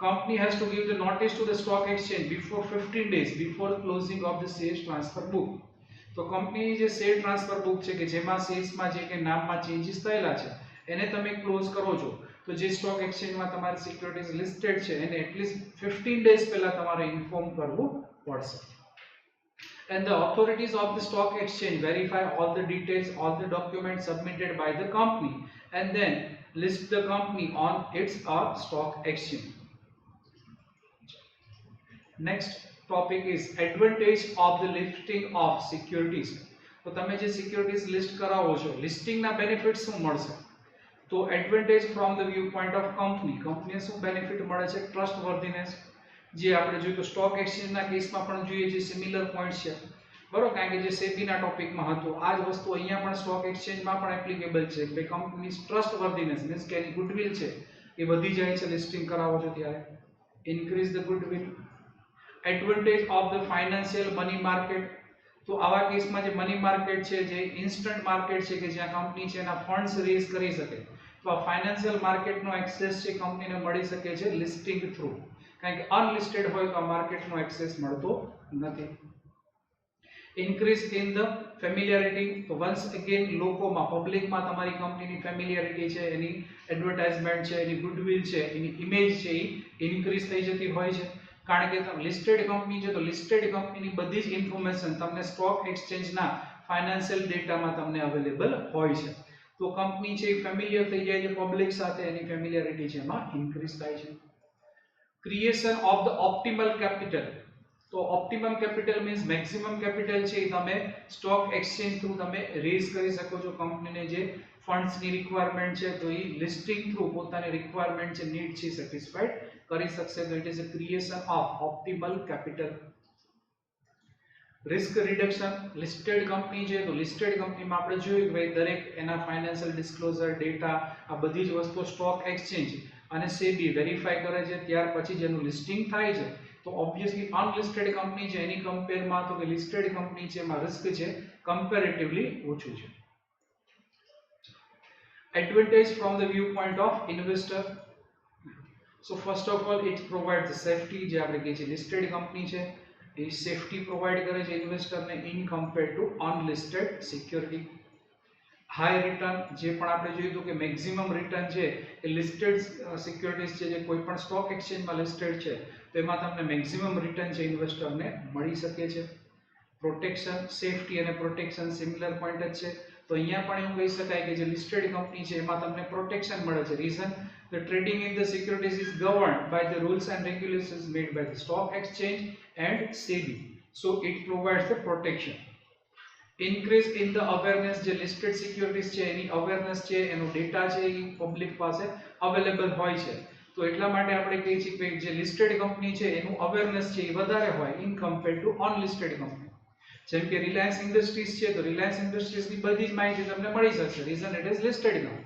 Company has to give the notice to the stock exchange before 15 days before closing of the shares transfer book. તો કંપનીની જે શેર ટ્રાન્સફર બુક છે કે જેમાં શેર્સમાં જે કે નામમાં ચેન્જીસ થયેલા છે એને તમે ક્લોઝ કરો છો તો જે સ્ટોક એક્સચેન્જમાં તમારી સિક્યુરિટીઝ લિસ્ટેડ છે એને એટલીસ્ટ 15 ડેઝ પહેલા તમારે ઇન્ફોર્મ કરવું પડશે. And the authorities of the stock exchange verify all the details, all the documents submitted by the company and then list the company on its stock exchange. Next topic is advantage of the listing of securities. તો તમે જે securities list કરાવો છો લિસ્ટિંગના benefits શું મળશે તો advantage from the view point of company કંપનીને શું બેનિફિટ મળે છે ટ્રસ્ટ વર્ધીનેસ જે આપણે જોઈએ તો સ્ટોક એક્સચેન્જના કેસમાં પણ જોઈએ છે સિમિલર પોઈન્ટ છે બરોબર, કારણ કે જે સેબીના ટોપિકમાં હતું આ જ વસ્તુ અહીંયા પણ સ્ટોક એક્સચેન્જમાં પણ એપ્લિકેબલ છે કે કંપનીની ટ્રસ્ટવર્ધીનેસ મીન્સ કે એની ગુડવિલ છે એ વધી જાય છે લિસ્ટિંગ કરાવો છો ત્યારે. Increase the goodwill. Advantage of the financial money market. તો આવા કેસમાં જે મની માર્કેટ છે જે ઇન્સ્ટન્ટ માર્કેટ છે કે જ્યાં કંપની છે એના ફંડ્સ રેઝ કરી શકે, તો આ ફાઇનાન્શિયલ માર્કેટનો એક્સેસ છે કંપનીને મળી શકે છે લિસ્ટિંગ થ્રુ, કારણ કે અનલિસ્ટેડ હોય તો આ માર્કેટનો એક્સેસ મળતો નથી. Increase in the familiarity. તો વન્સ અગેન લોકોમાં પબ્લિકમાં તમારી કંપનીની ફેમિલિયરિટી છે, એની એડવર્ટાઇઝમેન્ટ છે, એની ગુડવિલ છે, એની ઇમેજ છે એ ઇન્ક્રીઝ થઈ જતી હોય છે, કારણ કે લિસ્ટેડ કંપની છે તો લિસ્ટેડ કંપનીની બધી જ ઇન્ફોર્મેશન તમને સ્ટોક એક્સચેન્જના ફાઇનાન્શિયલ ડેટામાં તમને અવેલેબલ હોય છે, તો કંપની છે એ ફેમિલિયર થઈ જાય છે પબ્લિક સાથે, એની ફેમિલિયરિટી છે એમાં ઇન્ક્રીઝ થાય છે. Creation of the optimal capital. તો optimum capital means maximum capital છે એ તમે સ્ટોક એક્સચેન્જ થ્રુ તમે રેઝ કરી શકો છો. કંપનીને જે ફંડ્સની રિક્વાયરમેન્ટ છે તો એ લિસ્ટિંગ થ્રુ પોતાની રિક્વાયરમેન્ટ છે, નીડ છે સેટિસ્ફાઈડ કરી શકશે, તો it is a creation of optimal capital. Risk reduction. Listed company છે તો લિસ્ટેડ કંપનીમાં આપણે જોયું કે ભાઈ દરેક એના ફાઇનાન્શિયલ ડિસ્ક્લોઝર ડેટા આ બધી જ વસ્તુ સ્ટોક એક્સચેન્જ અને સેબી વેરીફાઈ કરે છે, ત્યાર પછી જેનું લિસ્ટિંગ થાય છે, તો ઓબ્વિયસલી અનલિસ્ટેડ કંપની છે એની કમ્પેરમાં તો કે લિસ્ટેડ કંપની છે એમાં રિસ્ક છે કમ્પેરેટિવલી ઓછું છે. Advantage from the view point of investor. So first of all it provide the safety. જે આપણે કહીએ છીએ લિસ્ટેડ કંપની છે એ સેફટી પ્રોવાઈડ કરે છે ઇન્વેસ્ટરને in compare to unlisted security. High return. જે પણ આપણે જોયું હતું કે મેક્સિમમ રિટર્ન છે એ લિસ્ટેડ સિક્યોરિટીઝ છે જે કોઈ પણ સ્ટોક એક્સચેન્જમાં લિસ્ટેડ છે તો એમાં તમને મેક્સિમમ રિટર્ન છે ઇન્વેસ્ટરને મળી શકે છે. પ્રોટેક્શન. સેફટી અને પ્રોટેક્શન સિમિલર પોઈન્ટ જ છે, તો અહીંયા પણ એવું કહી શકાય કે જે લિસ્ટેડ કંપની છે એમાં તમને પ્રોટેક્શન મળે છે. Reason the trading in the securities is governed by the rules and regulations made by the stock exchange and SEBI, so it provides the protection. Increase in the awareness. જે listed securities છે એની awareness છે, એનો data છે એ public પાસે available હોય છે, તો એટલા માટે આપણે કહીએ છીએ કે જે listed કંપની છે એનું awareness છે એ વધારે હોય in compared to unlisted company. જેમ કે રિલાયન્સ ઇન્ડસ્ટ્રીઝ છે તો રિલાયન્સ ઇન્ડસ્ટ્રીઝની બધી જ માહિતી તમને મળી શકશે, reason it is listed company.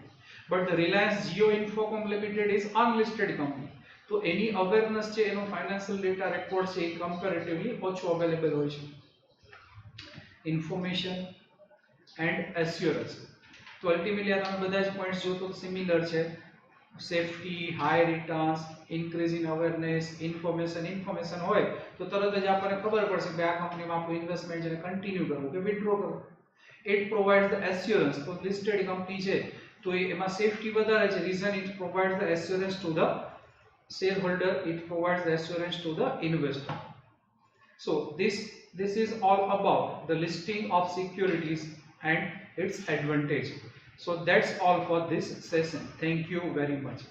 But Reliance Jio Infocomm Limited is unlisted company, તો એની અવેરનેસ છે, એનો ફાઇનાન્શિયલ ડેટા રેકોર્ડ છે એ કમ્પેરેટિવલી ઓછો અવેલેબલ હોય છે. Information and assurance. તો અલ્ટિમેટલી આ તમે બધા જ પોઈન્ટ્સ જો તો સિમિલર છે. Safety, high returns, increase in awareness, information હોય તો તરત જ આપણને ખબર પડશે કે આ કંપનીમાં આપણું ઇન્વેસ્ટમેન્ટ છે કન્ટિન્યુ કરવું કે વિથડ્રો કરવું. It provides the assurance. તો લિસ્ટેડ કંપની છે તો એમાં સેફટી વધારે છે, reason it provides the assurance to the shareholder, it provides the assurance to the investor. So this is all about the listing of securities and its advantage. So that's all for this session. Thank you very much.